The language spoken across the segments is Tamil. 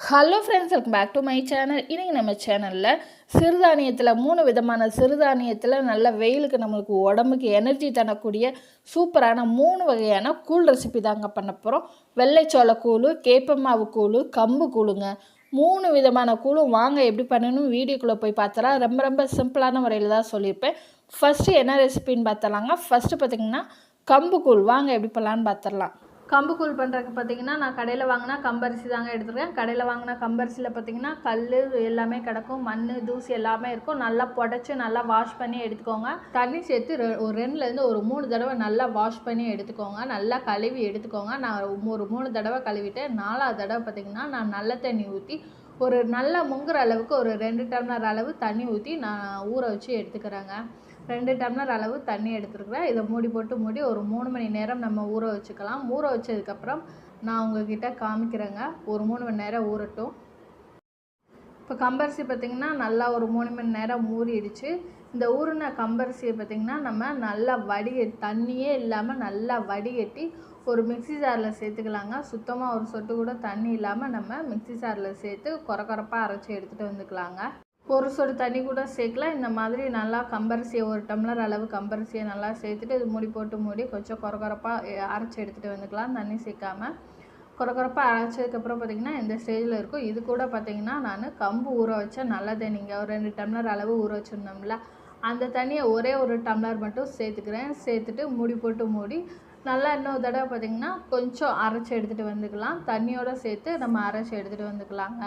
Hello friends, welcome back to my channel. இன்றைக்கி நம்ம சேனலில் சிறுதானியத்தில் 3 விதமான சிறுதானியத்தில் நல்ல வெயிலுக்கு நம்மளுக்கு உடம்புக்கு எனர்ஜி தரக்கூடிய சூப்பரான 3 வகையான கூழ் ரெசிபி தாங்க பண்ண போகிறோம். வெள்ளைச்சோள கூழ், கேப்பமாவு கூழ், கம்பு கூழுங்க. 3 விதமான கூழும் வாங்க எப்படி பண்ணணும் வீடியோக்குள்ளே போய் பார்த்தலாம். ரொம்ப ரொம்ப சிம்பிளான முறையில் தான் சொல்லியிருப்பேன். ஃபஸ்ட்டு என்ன ரெசிபின்னு பார்த்தலாங்க. ஃபஸ்ட்டு பார்த்திங்கன்னா கம்பு கூழ் வாங்க எப்படி பண்ணலான்னு பார்த்துடலாம். கம்பு கூழ் பண்ணுறதுக்கு பார்த்திங்கன்னா நான் கடையில் வாங்கினா கம்பரிசி தாங்க எடுத்துருக்கேன். கடையில் வாங்கினா கம்பரிசியில் பார்த்திங்கன்னா கல் எல்லாமே கிடக்கும், மண் தூசி எல்லாமே இருக்கும். நல்லா புடச்சி நல்லா வாஷ் பண்ணி எடுத்துக்கோங்க. தண்ணி சேர்த்து ஒரு 2லேருந்து ஒரு 3 தடவை நல்லா வாஷ் பண்ணி எடுத்துக்கோங்க. நல்லா கழுவி எடுத்துக்கோங்க. நான் ஒரு 3 தடவை கழுவிட்டேன். 4வது தடவை பார்த்திங்கன்னா நான் நல்ல தண்ணி ஊற்றி ஒரு நல்லா முங்குற அளவுக்கு ஒரு 2 டம்ளர் அளவு தண்ணி ஊற்றி நான் ஊற வச்சு எடுத்துக்கிறேங்க. 2 டம்ளர் அளவு தண்ணி எடுத்துருக்குறேன். இதை மூடி போட்டு மூடி ஒரு 3 மணி நேரம் நம்ம ஊற வச்சுக்கலாம். ஊற வச்சதுக்கப்புறம் நான் உங்ககிட்ட காமிக்கிறேங்க. ஒரு 3 மணி நேரம் ஊறட்டும். இப்போ கம்பரிசி பார்த்திங்கன்னா நல்லா ஒரு 3 மணி நேரம் ஊறிடுச்சு. இந்த ஊறின கம்பரிசியை பார்த்திங்கன்னா நம்ம நல்லா தண்ணியே இல்லாமல் நல்லா வடிகட்டி ஒரு மிக்சி ஜாரில் சேர்த்துக்கலாங்க. சுத்தமாக ஒரு சொட்டு கூட தண்ணி இல்லாமல் நம்ம மிக்சி ஜாரில் சேர்த்து கொரப்பாக அரைச்சி எடுத்துகிட்டு வந்துக்கலாங்க. ஒரு சொட்டு தண்ணி கூட சேர்க்கலாம். இந்த மாதிரி நல்லா கம்பரிசியை ஒரு டம்ளர் அளவு கம்பரிசியை நல்லா சேர்த்துட்டு இது மூடி போட்டு மூடி கொஞ்சம் கொரப்பாக அரைச்சி எடுத்துகிட்டு வந்துக்கலாம். தண்ணி சேர்க்காமல் கொரப்பாக அரைச்சதுக்கப்புறம் பார்த்திங்கன்னா இந்த ஸ்டேஜில் இருக்கும். இது கூட பார்த்திங்கன்னா நான் கம்பு ஊற வச்ச நல்ல தண்ணிங்க ஒரு 2 டம்ளர் அளவு ஊற வச்சுருந்தோம்ல, அந்த தண்ணியை ஒரே ஒரு டம்ளர் மட்டும் சேர்த்துக்கிறேன். சேர்த்துட்டு மூடி போட்டு மூடி நல்லா இன்னொரு தடவை பார்த்திங்கன்னா கொஞ்சம் அரைச்சி எடுத்துகிட்டு வந்துக்கலாம். தண்ணியோடு சேர்த்து நம்ம அரைச்சி எடுத்துகிட்டு வந்துக்கலாங்க.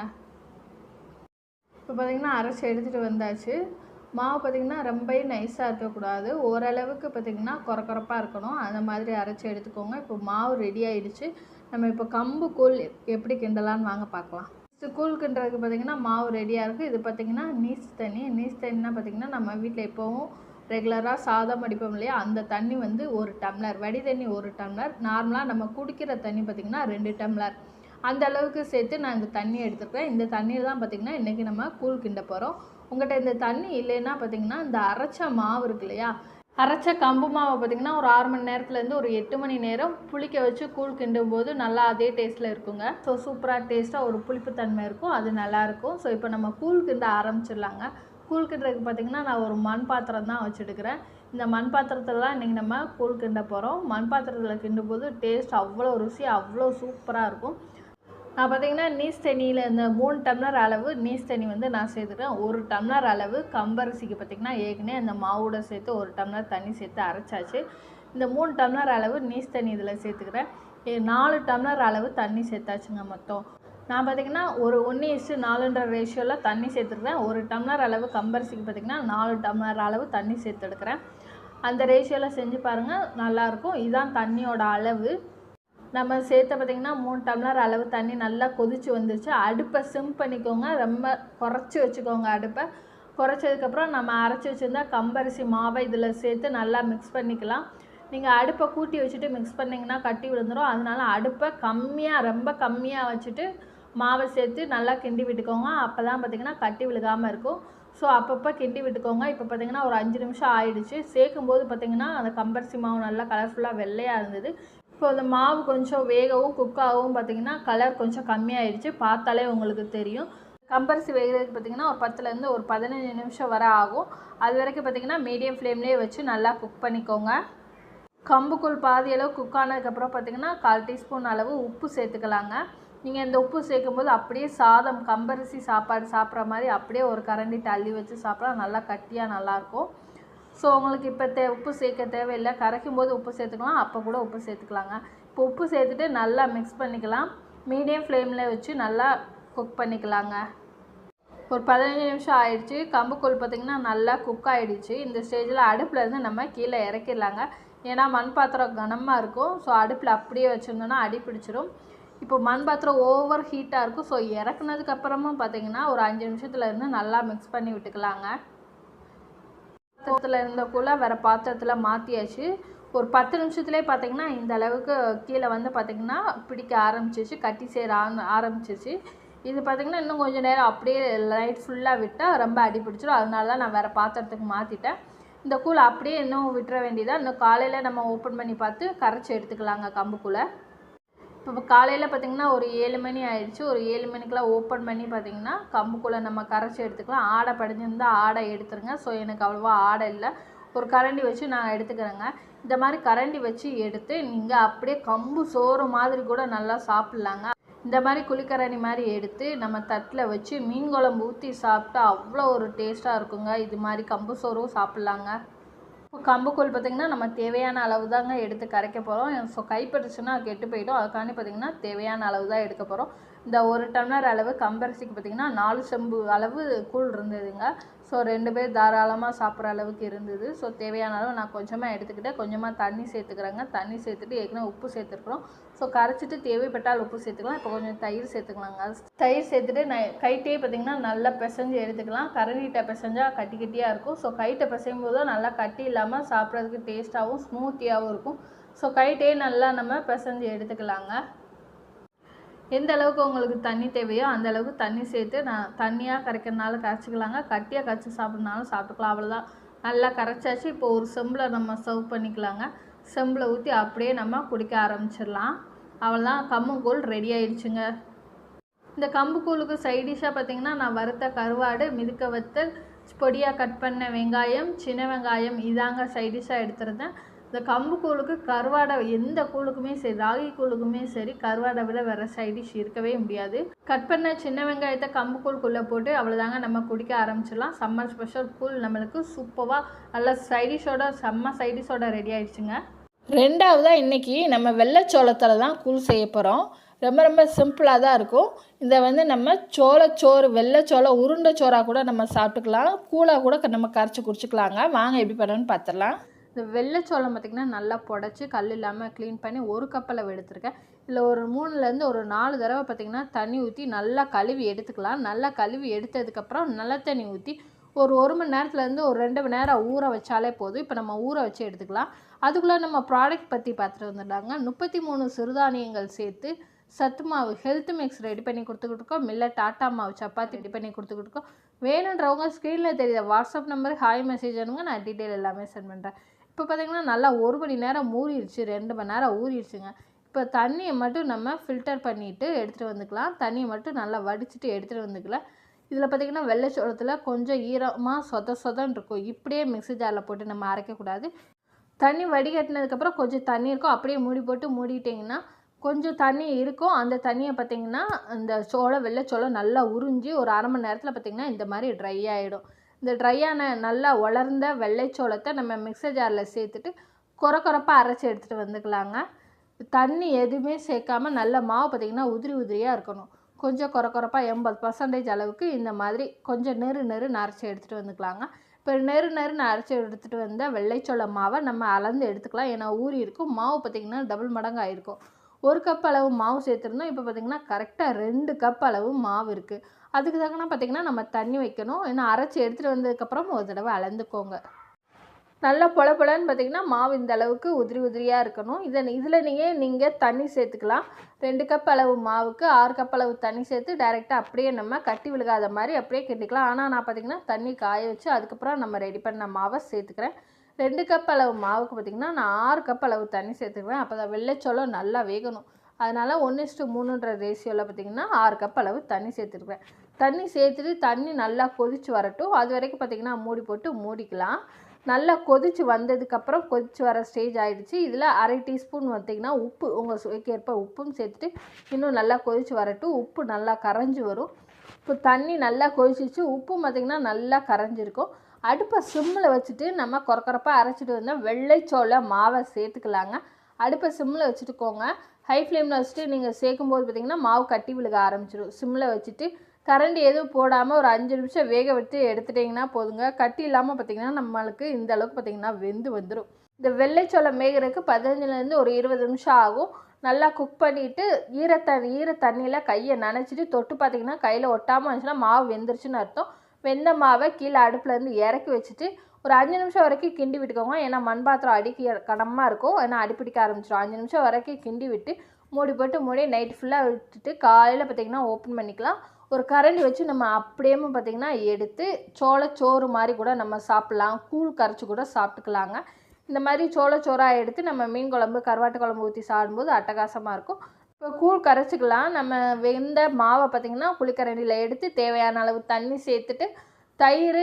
இப்போ பார்த்திங்கன்னா அரைச்சி எடுத்துகிட்டு வந்தாச்சு. மாவு பார்த்திங்கன்னா ரொம்ப நைஸாக இருக்கக்கூடாது, ஓரளவுக்கு பார்த்திங்கன்னா கொரப்பாக இருக்கணும். அந்த மாதிரி அரைச்சி எடுத்துக்கோங்க. இப்போ மாவு ரெடி ஆகிடுச்சு. நம்ம இப்போ கம்பு கூழ் எப்படி கிண்டலான்னு வாங்க பார்க்கலாம். கூழ் கிண்டுறதுக்கு பார்த்திங்கன்னா மாவு ரெடியாக இருக்குது. இது பார்த்திங்கன்னா நீஸ் தண்ணினா பார்த்திங்கன்னா நம்ம வீட்டில் எப்போவும் ரெகுலராக சாதம் அடிப்போம் இல்லையா, அந்த தண்ணி வந்து 1 டம்ளர், வடி தண்ணி 1 டம்ளர், நார்மலாக நம்ம குடிக்கிற தண்ணி பார்த்திங்கன்னா 2 டம்ளர், அந்த அளவுக்கு சேர்த்து நான் இந்த தண்ணி எடுத்துருக்கேன். இந்த தண்ணியில் தான் பார்த்திங்கன்னா இன்றைக்கி நம்ம கூழ் கிண்ட போகிறோம். உங்கள்கிட்ட இந்த தண்ணி இல்லைன்னா பார்த்திங்கன்னா இந்த அரைச்ச மாவு இருக்கு இல்லையா, அரைச்ச கம்பு மாவை பார்த்திங்கன்னா ஒரு 6 மணி நேரத்துலேருந்து ஒரு 8 மணி நேரம் புளிக்க வச்சு கூழ் கிண்டும் போது நல்லா அதே டேஸ்ட்டில் இருக்குங்க. ஸோ சூப்பராக டேஸ்ட்டாக ஒரு புளிப்புத்தன்மை இருக்கும், அது நல்லாயிருக்கும். ஸோ இப்போ நம்ம கூழ் கிண்ட ஆரம்பிச்சிடலாங்க. கூழ் கிண்டுறதுக்கு பார்த்திங்கன்னா நான் ஒரு மண் பாத்திரம் தான் வச்சுட்டுக்கிறேன். இந்த மண் பாத்திரத்திலலாம் இன்றைக்கி நம்ம கூழ் கிண்ட போகிறோம். மண் பாத்திரத்தில் கிண்டும் போது டேஸ்ட் அவ்வளோ ருசி அவ்வளோ சூப்பராக இருக்கும். நான் பார்த்திங்கன்னா நீஸ் தண்ணியில் இந்த 3 டம்ளர் அளவு நீஸ் தண்ணி வந்து நான் சேர்த்துக்கிறேன். 1 டம்ளர் அளவு கம்பரிசிக்கு பார்த்திங்கன்னா ஏற்கனவே அந்த மாவோட சேர்த்து 1 டம்ளர் தண்ணி சேர்த்து அரைச்சாச்சு. இந்த 3 டம்ளர் அளவு நீஸ் தண்ணி இதில் சேர்த்துக்கிறேன். 4 டம்ளர் அளவு தண்ணி சேர்த்தாச்சுங்க மொத்தம். நான் பார்த்திங்கன்னா ஒரு 1:4ன்ற ரேஷியோவில் தண்ணி சேர்த்துருக்கேன். 1 டம்ளர் அளவு கம்பரிசிக்கு பார்த்திங்கன்னா 4 டம்ளர் அளவு தண்ணி சேர்த்துடுக்கிறேன். அந்த ரேஷியோவில் செஞ்சு பாருங்கள், நல்லாயிருக்கும். இதுதான் தண்ணியோட அளவு. நம்ம சேர்த்த பார்த்திங்கன்னா 3 டம்ளர் அளவு தண்ணி நல்லா கொதித்து வந்துருச்சு. அடுப்பை சிம் பண்ணிக்கோங்க, ரொம்ப குறைச்சி வச்சுக்கோங்க. அடுப்பை குறைச்சதுக்கப்புறம் நம்ம அரைச்சி வச்சுருந்தா கம்பரிசி மாவை இதில் சேர்த்து நல்லா மிக்ஸ் பண்ணிக்கலாம். நீங்கள் அடுப்பை கூட்டி வச்சுட்டு மிக்ஸ் பண்ணிங்கன்னா கட்டி விழுந்துடும். அதனால அடுப்பை ரொம்ப கம்மியாக வச்சுட்டு மாவை சேர்த்து நல்லா கிண்டி விட்டுக்கோங்க. அப்போ தான் பார்த்திங்கன்னா கட்டி விழுகாமல் இருக்கும். ஸோ அப்பப்போ கிண்டி விட்டுக்கோங்க. இப்போ பார்த்திங்கன்னா ஒரு 5 நிமிஷம் ஆயிடுச்சு. சேர்க்கும்போது பார்த்திங்கன்னா அந்த கம்பரிசி மாவு நல்லா கலர்ஃபுல்லாக வெள்ளையாக இருந்தது. இப்போ அந்த மாவு கொஞ்சம் வேகவும் குக்காகவும் பார்த்திங்கன்னா கலர் கொஞ்சம் கம்மியாகிடுச்சு. பார்த்தாலே உங்களுக்கு தெரியும். கம்பரிசி வேகிறதுக்கு பார்த்திங்கன்னா ஒரு 10லேருந்து ஒரு 15 நிமிஷம் வரை ஆகும். அது வரைக்கும் பார்த்திங்கன்னா மீடியம் ஃப்ளேம்லேயே வச்சு நல்லா குக் பண்ணிக்கோங்க. கம்புக்கூழ் பாதி அளவு குக் ஆனதுக்கப்புறம் பார்த்திங்கன்னா 1/4 டீஸ்பூன் அளவு உப்பு சேர்த்துக்கலாங்க. நீங்கள் இந்த உப்பு சேர்க்கும்போது அப்படியே சாதம் கம்பரிசி சாப்பாடு சாப்பிட்ற மாதிரி அப்படியே ஒரு கரண்டி தள்ளி வச்சு சாப்பிட்றா நல்லா கட்டியாக நல்லாயிருக்கும். ஸோ உங்களுக்கு இப்போ உப்பு சேர்க்க தேவையில்லை. கரைக்கும் போது உப்பு சேர்த்துக்கலாம், அப்போ கூட உப்பு சேர்த்துக்கலாங்க. இப்போ உப்பு சேர்த்துட்டு நல்லா மிக்ஸ் பண்ணிக்கலாம். மீடியம் ஃப்ளேமில் வச்சு நல்லா குக் பண்ணிக்கலாங்க. ஒரு 15 நிமிஷம் ஆயிடுச்சு. கம்புக்கூழ் பார்த்திங்கன்னா நல்லா குக் ஆகிடுச்சு. இந்த ஸ்டேஜில் அடுப்பில் இருந்து நம்ம கீழே இறக்கிடலாங்க. ஏன்னா மண் பாத்திரம் கனமாக இருக்கும். ஸோ அடுப்பில் அப்படியே வச்சுருந்தோன்னா அடி பிடிச்சிரும். இப்போ மண் பாத்திரம் ஓவர் ஹீட்டாக இருக்கும். ஸோ இறக்குனதுக்கப்புறமும் பார்த்திங்கன்னா ஒரு 5 நிமிஷத்தில் இருந்து நல்லா மிக்ஸ் பண்ணி விட்டுக்கலாங்க. பாத்திரத்தில் இருந்த கூழ வேறு பாத்திரத்தில் மாற்றியாச்சு. ஒரு 10 நிமிஷத்துலேயே பார்த்திங்கன்னா இந்த அளவுக்கு கீழே வந்து பார்த்திங்கன்னா பிடிக்க ஆரம்பிச்சிச்சு, கட்டி சேர ஆரம்பிச்சிச்சு. இது பார்த்திங்கன்னா இன்னும் கொஞ்சம் நேரம் அப்படியே லைட் ஃபுல்லாக விட்டால் ரொம்ப அடி பிடிச்சிடும். அதனால தான் நான் வேறு பாத்திரத்துக்கு மாற்றிட்டேன். இந்த கூழ் அப்படியே இன்னும் விட்டுற வேண்டியதாக. இன்னும் காலையில் நம்ம ஓப்பன் பண்ணி பார்த்து கரைச்சி எடுத்துக்கலாங்க கம்பு கூழை. இப்போ காலையில் பார்த்திங்கன்னா ஒரு 7 மணி ஆயிடுச்சு. ஒரு 7 மணிக்கெலாம் ஓப்பன் பண்ணி பார்த்திங்கன்னா கம்புக்குள்ளே நம்ம கரைச்சி எடுத்துக்கலாம். ஆடை படிஞ்சிருந்தால் ஆடை எடுத்துருங்க. ஸோ எனக்கு அவ்வளோவா ஆடை இல்லை. ஒரு கரண்டி வச்சு நான் எடுத்துக்கிறேங்க. இந்த மாதிரி கரண்டி வச்சு எடுத்து நீங்கள் அப்படியே கம்பு சோறு மாதிரி கூட நல்லா சாப்பிட்லாங்க. இந்த மாதிரி குழிக்கரணி மாதிரி எடுத்து நம்ம தட்டில் வச்சு மீன் குழம்பு ஊற்றி சாப்பிட்டா அவ்வளோ ஒரு டேஸ்ட்டாக இருக்குங்க. இது மாதிரி கம்பு சோறும் சாப்பிட்லாங்க. இப்போ கம்புக்கூழ் பார்த்திங்கன்னா நம்ம தேவையான அளவு தாங்க எடுத்து கரைக்க போகிறோம். ஸோ கைப்பட்டுச்சுன்னா கெட்டு போயிடும். அதுக்காண்டி பார்த்திங்கன்னா தேவையான அளவு தான் எடுக்க போகிறோம். இந்த 1 டம்ளர் அளவு கம்பரிசிக்கு பார்த்திங்கன்னா 4 செம்பு அளவு கூழ் இருந்ததுங்க. ஸோ 2 பேர் தாராளமாக சாப்பிட்ற அளவுக்கு இருந்தது. ஸோ தேவையான அளவு நான் கொஞ்சமாக எடுத்துக்கிட்டேன். கொஞ்சமாக தண்ணி சேர்த்துக்கிறேங்க. தண்ணி சேர்த்துட்டு ஏற்கனவே உப்பு சேர்த்துருக்குறோம். ஸோ கரைச்சிட்டு தேவைப்பட்டால் உப்பு சேர்த்துக்கலாம். இப்போ கொஞ்சம் தயிர் சேர்த்துக்கலாங்க. தயிர் சேர்த்துட்டு கைட்டே பார்த்திங்கன்னா நல்லா பிசைஞ்சு எடுத்துக்கலாம். கரண்டிகிட்ட பிசைஞ்சால் கட்டி கட்டியாக இருக்கும். ஸோ கைட்டை பிசையும் போது நல்லா கட்டி இல்லாமல் சாப்பிட்றதுக்கு டேஸ்ட்டாகவும் ஸ்மூத்தியாகவும் இருக்கும். ஸோ கைட்டே நல்லா நம்ம பிசைஞ்சு எடுத்துக்கலாங்க. எந்த அளவுக்கு உங்களுக்கு தண்ணி தேவையோ அந்த அளவுக்கு தண்ணி சேர்த்து நான் தண்ணியாக கரைக்கிறதுனால கரைச்சிக்கலாங்க. கட்டியாக கரைச்சி சாப்பிட்றதுனாலும் சாப்பிட்டுக்கலாம். அவ்வளோதான், நல்லா கரைச்சாச்சு. இப்போ ஒரு செம்பில் நம்ம சர்வ் பண்ணிக்கலாங்க. செம்பில் ஊற்றி அப்படியே நம்ம குடிக்க ஆரம்பிச்சிடலாம். அவ்வளோதான், கம்புக்கூழ் ரெடி ஆயிடுச்சுங்க. இந்த கம்புக்கூழுக்கு சைடிஷாக பார்த்திங்கன்னா நான் வறுத்த கருவாடு, மிதுக்க வத்தல், பொடியாக கட் பண்ண வெங்காயம், சின்ன வெங்காயம் இதாங்க சைடிஷாக எடுத்துருந்தேன். இந்த கம்புக்கூழுக்கு கருவாடை எந்த கூழுக்குமே சரி, ராகி கூழுக்குமே சரி, கருவாடை விட வேறு சைடிஷ் இருக்கவே முடியாது. கட் பண்ண சின்ன வெங்காயத்தை கம்புக்கூழுக்குள்ளே போட்டு அவ்வளோதாங்க நம்ம குடிக்க ஆரம்பிச்சிடலாம். சம்மர் ஸ்பெஷல் கூழ் நம்மளுக்கு சூப்பராக நல்ல சைடிஷோட செம்ம சைடிஷோட ரெடி ஆயிடுச்சுங்க. ரெண்டாவதாக இன்றைக்கி நம்ம வெள்ளைச்சோளத்தில் தான் கூழ் செய்ய போகிறோம். ரொம்ப ரொம்ப சிம்பிளாக தான் இருக்கும். இதை நம்ம சோளச்சோறு, வெள்ளைச்சோளம் உருண்டை சோறாக கூட நம்ம சாப்பிட்டுக்கலாம். கூழாக கூட நம்ம கரைச்சி குடிச்சிக்கலாங்க. வாங்க எப்படி பண்ணணும்னு பார்த்துடலாம். இந்த வெள்ளைச்சோளம் பார்த்திங்கன்னா நல்லா புடச்சி கல் இல்லாமல் க்ளீன் பண்ணி 1 கப் அளவு எடுத்துருக்கேன். இதில் ஒரு 3லேருந்து ஒரு 4 தடவை பார்த்திங்கன்னா தண்ணி ஊற்றி நல்லா கழுவி எடுத்துக்கலாம். நல்லா கழுவி எடுத்ததுக்கப்புறம் நல்ல தண்ணி ஊற்றி ஒரு மணி நேரத்துலேருந்து ஒரு 2 மணி நேரம் ஊற வச்சாலே போதும். இப்போ நம்ம ஊற வச்சு எடுத்துக்கலாம். அதுக்குள்ளே நம்ம ப்ராடக்ட் பற்றி பார்த்துட்டு வந்துட்டாங்க. 33 சிறுதானியங்கள் சேர்த்து சத்து மாவு ஹெல்த் மிக்ஸ் ரெடி பண்ணி கொடுத்துக்கிட்டு இருக்கோம். மில்லட் ஆட்டா மாவு சப்பாத்தி ரெடி பண்ணி கொடுத்துக்கிட்டு இருக்கோம். வேணுன்றவங்க ஸ்க்ரீனில் தெரியுத வாட்ஸ்அப் நம்பருக்கு ஹாய் மெசேஜ் அனுங்க, நான் டீட்டெயில் எல்லாமே சென்ட் பண்ணுறேன். இப்போ பார்த்திங்கன்னா நல்லா 1 மணி நேரம் ஊறிடுச்சு, 2 மணி நேரம் ஊறிடுச்சுங்க. இப்போ தண்ணியை மட்டும் நம்ம ஃபில்டர் பண்ணிவிட்டு எடுத்துகிட்டு வந்துக்கலாம். தண்ணியை மட்டும் நல்லா வடிச்சிட்டு எடுத்துகிட்டு வந்துக்கலாம். இதில் பார்த்திங்கன்னா வெள்ளைச்சோளத்தில் கொஞ்சம் ஈரமாக சொதன்னு இருக்கும். இப்படியே மிக்ஸி ஜாரில் போட்டு நம்ம அரைக்கக்கூடாது. தண்ணி வடிகட்டினதுக்கப்புறம் கொஞ்சம் தண்ணி இருக்கும், அப்படியே மூடி போட்டு மூடிட்டிங்கன்னா கொஞ்சம் தண்ணி இருக்கும். அந்த தண்ணியை பார்த்திங்கன்னா இந்த வெள்ளைச்சோளம் நல்லா உறிஞ்சி ஒரு 1/2 மணி நேரத்தில் பார்த்திங்கன்னா இந்த மாதிரி ட்ரை ஆகிடும். இந்த ட்ரையான நல்லா உலர்ந்த வெள்ளைச்சோளத்தை நம்ம மிக்ஸர் ஜாரில் சேர்த்துட்டு கொரப்பாக அரைச்சி எடுத்துகிட்டு வந்துக்கலாங்க. தண்ணி எதுவுமே சேர்க்காமல் நல்ல மாவு பார்த்திங்கன்னா உதிரியாக இருக்கணும். கொஞ்சம் கொரப்பாக 80% அளவுக்கு இந்த மாதிரி கொஞ்சம் நெருன்னு அரைச்சி எடுத்துகிட்டு வந்துக்கலாங்க. இப்போ நெருன்னு அரைச்சி எடுத்துகிட்டு வந்த வெள்ளைச்சோள மாவை நம்ம அளந்து எடுத்துக்கலாம். ஏன்னா ஊறி இருக்கும். மாவு பார்த்திங்கன்னா டபுள் மடங்கு ஆகிருக்கும். 1 கப் அளவு மாவு சேர்த்துருந்தோம். இப்போ பார்த்திங்கன்னா கரெக்டாக 2 கப் அளவு மாவு இருக்குது. அதுக்கு தக்கன பார்த்திங்கன்னா நம்ம தண்ணி வைக்கணும். ஏன்னா அரைச்சி எடுத்துகிட்டு வந்ததுக்கப்புறம் ஒரு தடவை அளந்துக்கோங்க. நல்லா பொலன்னு பார்த்திங்கன்னா மாவு இந்த அளவுக்கு உதிரியாக இருக்கணும். இதில் நீங்கள் தண்ணி சேர்த்துக்கலாம். 2 கப் அளவு மாவுக்கு 6 கப் அளவு தண்ணி சேர்த்து டைரெக்டாக அப்படியே நம்ம கட்டி விழுகாத மாதிரி அப்படியே கிண்டிக்கலாம். ஆனால் நான் பார்த்திங்கன்னா தண்ணி காய வச்சு அதுக்கப்புறம் நம்ம ரெடி பண்ண மாவை சேர்த்துக்கிறேன். 2 கப் அளவு மாவுக்கு பார்த்திங்கன்னா நான் 6 கப் அளவு தண்ணி சேர்த்துக்குவேன். அப்போ தான் வெள்ளைச்சோளம் நல்லா வேகணும். அதனால் 1:3ன்ற ரேஷியோவில் பார்த்திங்கன்னா 6 கப் அளவு தண்ணி சேர்த்துருக்குறேன். தண்ணி சேர்த்துட்டு தண்ணி நல்லா கொதித்து வரட்டும். அது வரைக்கும் பார்த்திங்கன்னா மூடி போட்டு மூடிக்கலாம். நல்லா கொதித்து வந்ததுக்கப்புறம் கொதித்து வர ஸ்டேஜ் ஆகிடுச்சு. இதில் 1/2 டீஸ்பூன் பார்த்திங்கன்னா உப்பு உங்கள் சுவைக்கேற்ப உப்பும் சேர்த்துட்டு இன்னும் நல்லா கொதித்து வரட்டும். உப்பு நல்லா கரைஞ்சி வரும். இப்போ தண்ணி நல்லா கொதிச்சிச்சு. உப்பும் பார்த்திங்கன்னா நல்லா கரைஞ்சிருக்கும். அடுப்பை சிம்மில் வச்சுட்டு நம்ம கொரப்பாக அரைச்சிட்டு வந்தால் வெள்ளைச்சோள மாவை சேர்த்துக்கலாங்க. அடுப்பை சிம்மில் வச்சுட்டுக்கோங்க. ஹை ஃப்ளேமில் வச்சுட்டு நீங்கள் சேர்க்கும்போது பார்த்திங்கன்னா மாவு கட்டி விழுக ஆரம்பிச்சிடும். சிம்மில் வச்சுட்டு கரண்டி எதுவும் போடாமல் ஒரு 5 நிமிஷம் வேக விட்டு எடுத்துட்டிங்கன்னா போதுங்க. கட்டி இல்லாமல் பார்த்திங்கன்னா நம்மளுக்கு இந்த அளவுக்கு பார்த்திங்கன்னா வெந்து வந்துடும். இந்த வெள்ளைச்சோளம் வேகிறதுக்கு 15லேருந்து ஒரு 20 நிமிஷம் ஆகும். நல்லா குக் பண்ணிவிட்டு ஈர தண்ணியில் கையை நனைச்சிட்டு தொட்டு பார்த்திங்கன்னா கையில் ஒட்டாமல் இருந்துச்சுன்னா மாவு வெந்துருச்சுன்னு அர்த்தம். வெந்த மாவை கீழே அடுப்புலேருந்து இறக்கி வச்சுட்டு ஒரு 5 நிமிஷம் வரைக்கும் கிண்டி விட்டுக்கோங்க. ஏன்னா மண் பாத்திரம் அடிக்க கனமாக இருக்கும். ஏன்னா அடிப்பிடிக்க ஆரம்பிச்சிடும். 5 நிமிஷம் வரைக்கும் கிண்டி விட்டு மூடி போட்டு நைட் ஃபுல்லாக விட்டுட்டு காலையில் பார்த்திங்கன்னா ஓப்பன் பண்ணிக்கலாம். ஒரு கரண்டி வச்சு நம்ம அப்படியே பார்த்திங்கன்னா எடுத்து சோளச்சோறு மாதிரி கூட நம்ம சாப்பிட்லாம். கூழ் கரைச்சி கூட சாப்பிட்டுக்கலாங்க. இந்த மாதிரி சோளச்சோறாக எடுத்து நம்ம மீன் குழம்பு, கருவாட்டு குழம்பு ஊற்றி சாப்பிடும்போது அட்டகாசமாக இருக்கும். இப்போ கூழ் கரைச்சிக்கலாம். நம்ம வெந்த மாவை பார்த்திங்கன்னா குழிக்கரண்டியில் எடுத்து தேவையான அளவு தண்ணி சேர்த்துட்டு தயிர்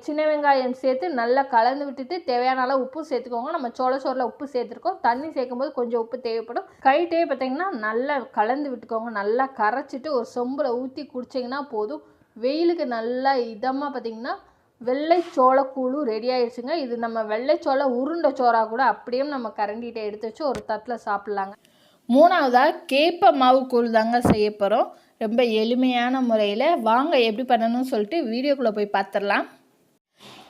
சின்ன வெங்காயம் சேர்த்து நல்லா கலந்து விட்டுட்டு தேவையான அளவு உப்பு சேர்த்துக்கோங்க. நம்ம சோளச்சோறில் உப்பு சேர்த்துருக்கோம். தண்ணி சேர்க்கும்போது கொஞ்சம் உப்பு தேவைப்படும். கைட்டே பார்த்திங்கன்னா நல்லா கலந்து விட்டுக்கோங்க. நல்லா கரைச்சிட்டு ஒரு சொம்பில் ஊற்றி குடிச்சிங்கன்னா போதும். வெயிலுக்கு நல்லா இதமாக பார்த்திங்கன்னா வெள்ளை சோளக்கூழு ரெடி ஆகிடுச்சுங்க. இது நம்ம வெள்ளைச்சோள உருண்டை சோறாக கூட அப்படியே நம்ம கரண்டிகிட்ட எடுத்து வச்சு ஒரு தட்டில் சாப்பிட்லாங்க. மூணாவதாக கேப்ப மாவு கூழ் தாங்க செய்ய போகிறோம். ரொம்ப எளிமையான முறையில். வாங்க எப்படி பண்ணணும்னு சொல்லிட்டு வீடியோக்குள்ளே போய் பார்த்துடலாம்.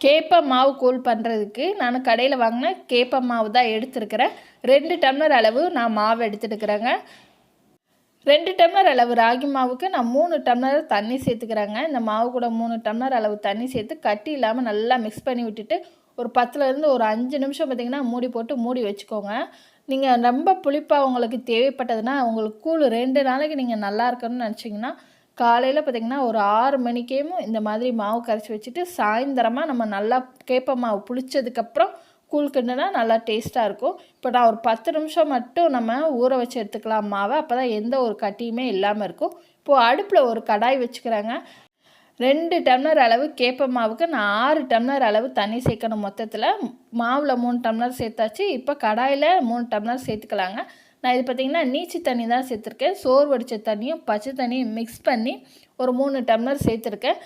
கேப்ப மாவு கூழ் பண்ணுறதுக்கு நான் கடையில் வாங்கின கேப்ப மாவு தான் எடுத்துருக்கிறேன். 2 டம்ளர் அளவு நான் மாவு எடுத்துட்டுருக்குறேங்க. 2 டம்ளர் அளவு ராகி மாவுக்கு நான் 3 டம்ளர் தண்ணி சேர்த்துக்கிறேங்க. இந்த மாவு கூட 3 டம்ளர் அளவு தண்ணி சேர்த்து கட்டி இல்லாமல் நல்லா மிக்ஸ் பண்ணி விட்டுட்டு ஒரு 10லேருந்து ஒரு 5 நிமிஷம் பார்த்திங்கன்னா மூடி போட்டு மூடி வச்சுக்கோங்க. நீங்கள் ரொம்ப புளிப்பாக உங்களுக்கு தேவைப்பட்டதுன்னா உங்களுக்கு கூழ் 2 நாளைக்கு நீங்கள் நல்லா இருக்கணும்னு நினச்சிங்கன்னா காலையில் பார்த்திங்கன்னா ஒரு 6 மணிக்கேயும் இந்த மாதிரி மாவு கரைச்சி வச்சுட்டு சாயந்தரமாக நம்ம நல்லா கேப்ப மாவு புளிச்சதுக்கப்புறம் கூழ் கிண்டுனா நல்லா டேஸ்ட்டாக இருக்கும். இப்போ நான் ஒரு 10 நிமிஷம் மட்டும் நம்ம ஊற வச்சு எடுத்துக்கலாம் மாவை. அப்போ தான் எந்த ஒரு கட்டியுமே இல்லாமல் இருக்கும். இப்போது அடுப்பில் ஒரு கடாய் வச்சுக்கிறாங்க. 2 டம்ளர் அளவு கேப்ப மாவுக்கு நான் 6 டம்ளர் அளவு தண்ணி சேர்க்கணும். மொத்தத்தில் மாவில் 3 டம்ளர் சேர்த்தாச்சு. இப்போ கடாயில் 3 டம்ளர் சேர்த்துக்கலாங்க. நான் இது பார்த்திங்கன்னா நீச்சி தண்ணி தான் சேர்த்துருக்கேன். சோறு வடித்த தண்ணியும் பச்சை தண்ணியும் மிக்ஸ் பண்ணி ஒரு 3 டம்ளர் சேர்த்துருக்கேன்.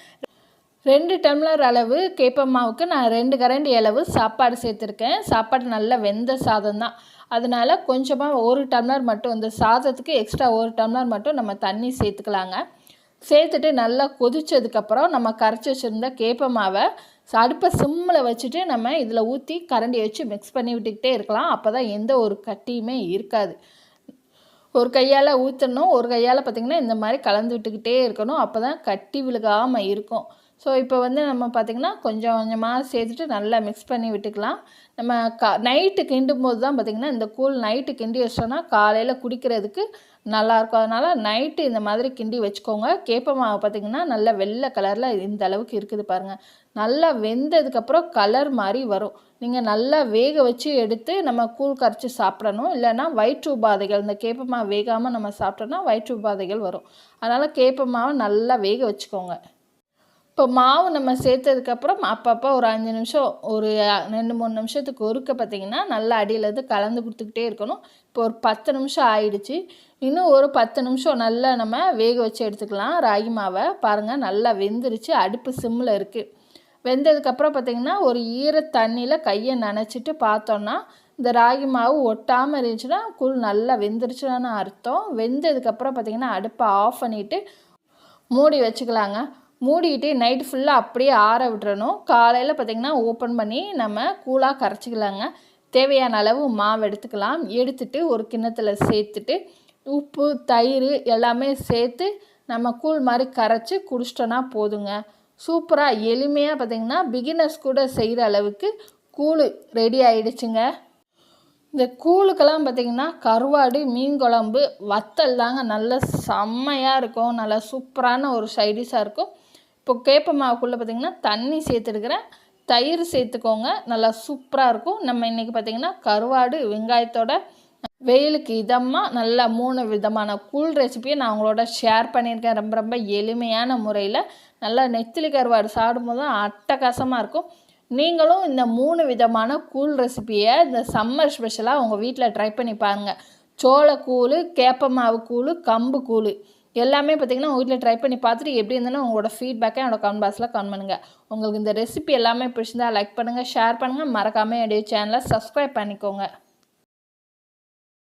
2 டம்ளர் அளவு கேப்ப மாவுக்கு நான் 2 கரண்டி அளவு சாப்பாடு சேர்த்துருக்கேன். சாப்பாடு நல்லா வெந்த சாதம் தான். அதனால் கொஞ்சமாக 1 டம்ளர் மட்டும் இந்த சாதத்துக்கு எக்ஸ்ட்ரா 1 டம்ளர் மட்டும் நம்ம தண்ணி சேர்த்துக்கலாங்க. சேர்த்துட்டு நல்லா கொதித்ததுக்கப்புறம் நம்ம கரைச்சி வச்சுருந்த கேப்ப மாவை அடுப்பை சிம்மில் வச்சுட்டு நம்ம இதில் ஊற்றி கரண்டி வச்சு மிக்ஸ் பண்ணி விட்டுக்கிட்டே இருக்கலாம். அப்போ தான் எந்த ஒரு கட்டியுமே இருக்காது. ஒரு கையால் ஊற்றணும், ஒரு கையால் பார்த்திங்கன்னா இந்த மாதிரி கலந்து விட்டுக்கிட்டே இருக்கணும். அப்போ தான் கட்டி விழுகாமல் இருக்கும். ஸோ இப்போ நம்ம பார்த்திங்கன்னா கொஞ்சம் கொஞ்சமாக சேர்த்துட்டு நல்லா மிக்ஸ் பண்ணி விட்டுக்கலாம். நம்ம நைட்டு கிண்டும் போது தான் பார்த்திங்கன்னா இந்த கூழ் நைட்டு கிண்டி வச்சோன்னா காலையில் குடிக்கிறதுக்கு நல்லாயிருக்கும். அதனால் நைட்டு இந்த மாதிரி கிண்டி வச்சுக்கோங்க. கேப்ப மாவு பார்த்திங்கன்னா நல்லா வெள்ளை கலரில் இந்த அளவுக்கு இருக்குது பாருங்கள். நல்லா வெந்ததுக்கப்புறம் கலர் மாதிரி வரும். நீங்கள் நல்லா வேக வச்சு எடுத்து நம்ம கூழ் கரைச்சி சாப்பிடணும். இல்லைன்னா வயிற்று உபாதைகள், இந்த கேப்ப மாவு வேகாமல் நம்ம சாப்பிட்டோன்னா வயிற்று உபாதைகள் வரும். அதனால் கேப்ப மாவை நல்லா வேக வச்சுக்கோங்க. இப்போ மாவு நம்ம சேர்த்ததுக்கப்புறம் அப்பப்போ ஒரு 5 நிமிஷம் ஒரு 2-3 நிமிஷத்துக்கு ஒருக்க பார்த்திங்கன்னா நல்லா அடியிலேருந்து கலந்து கொடுத்துக்கிட்டே இருக்கணும். இப்போ ஒரு 10 நிமிஷம் ஆயிடுச்சு. இன்னும் ஒரு 10 நிமிஷம் நல்லா நம்ம வேக வச்சு எடுத்துக்கலாம். ராகி மாவை பாருங்கள் நல்லா வெந்துருச்சு. அடுப்பு சிம்மில் இருக்குது. வெந்ததுக்கப்புறம் பார்த்திங்கன்னா ஒரு ஈர தண்ணியில் கையை நனைச்சிட்டு பார்த்தோன்னா இந்த ராகி மாவு ஒட்டாமல் இருந்துச்சுன்னா கூழ் நல்லா வெந்துருச்சுன்னு அர்த்தம். வெந்ததுக்கப்புறம் பார்த்திங்கன்னா அடுப்பை ஆஃப் பண்ணிவிட்டு மூடி வச்சுக்கலாங்க. மூடிக்கிட்டு நைட்டு ஃபுல்லாக அப்படியே ஆற விட்டுறணும். காலையில் பார்த்திங்கன்னா ஓப்பன் பண்ணி நம்ம கூழாக கரைச்சிக்கலாங்க. தேவையான அளவு மாவு எடுத்துக்கலாம். எடுத்துட்டு ஒரு கிண்ணத்தில் சேர்த்துட்டு உப்பு தயிர் எல்லாமே சேர்த்து நம்ம கூழ் மாதிரி கரைச்சி குடிச்சிட்டோன்னா போதுங்க. சூப்பராக எளிமையாக பார்த்திங்கன்னா பிகினர்ஸ் கூட செய்கிற அளவுக்கு கூழ் ரெடி ஆகிடுச்சுங்க. இந்த கூழுக்கெல்லாம் பார்த்திங்கன்னா கருவாடு, மீன் குழம்பு, வத்தல் தாங்க நல்ல செம்மையாக இருக்கும். நல்லா சூப்பரான ஒரு சைடிஷாக இருக்கும். இப்போ கேப்ப மாவுக்குள்ளே பார்த்திங்கன்னா தண்ணி சேர்த்துருக்குறேன். தயிர் சேர்த்துக்கோங்க. நல்லா சூப்பராக இருக்கும். நம்ம இன்றைக்கி பார்த்திங்கன்னா கருவாடு வெங்காயத்தோட வெயிலுக்கு இதமாக நல்லா 3 விதமான கூழ் ரெசிபியை நான் உங்களோட ஷேர் பண்ணியிருக்கேன். ரொம்ப ரொம்ப எளிமையான முறையில் நல்லா நெத்திலி கருவாடு சாப்பிடும்போது தான் அட்டகாசமாக இருக்கும். நீங்களும் இந்த 3 விதமான கூழ் ரெசிபியை இந்த சம்மர் ஸ்பெஷலாக உங்கள் வீட்டில் ட்ரை பண்ணி பாருங்கள். சோளக்கூழ், கேப்ப மாவு கூழ், கம்பு கூழ் எல்லாமே பார்த்திங்கன்னா உங்கள் வீட்டில் ட்ரை பண்ணி பார்த்துட்டு எப்படி இருந்ததுன்னா உங்களோட ஃபீட்பேக்கை என்னோட கமெண்ட் பாக்ஸில் கமெண்ட் பண்ணுங்கள். உங்களுக்கு இந்த ரெசிபி எல்லாமே பிடிச்சிருந்தா லைக் பண்ணுங்கள், ஷேர் பண்ணுங்கள். மறக்காமல் என்னுடைய சேனலை சப்ஸ்கிரைப் பண்ணிக்கோங்க.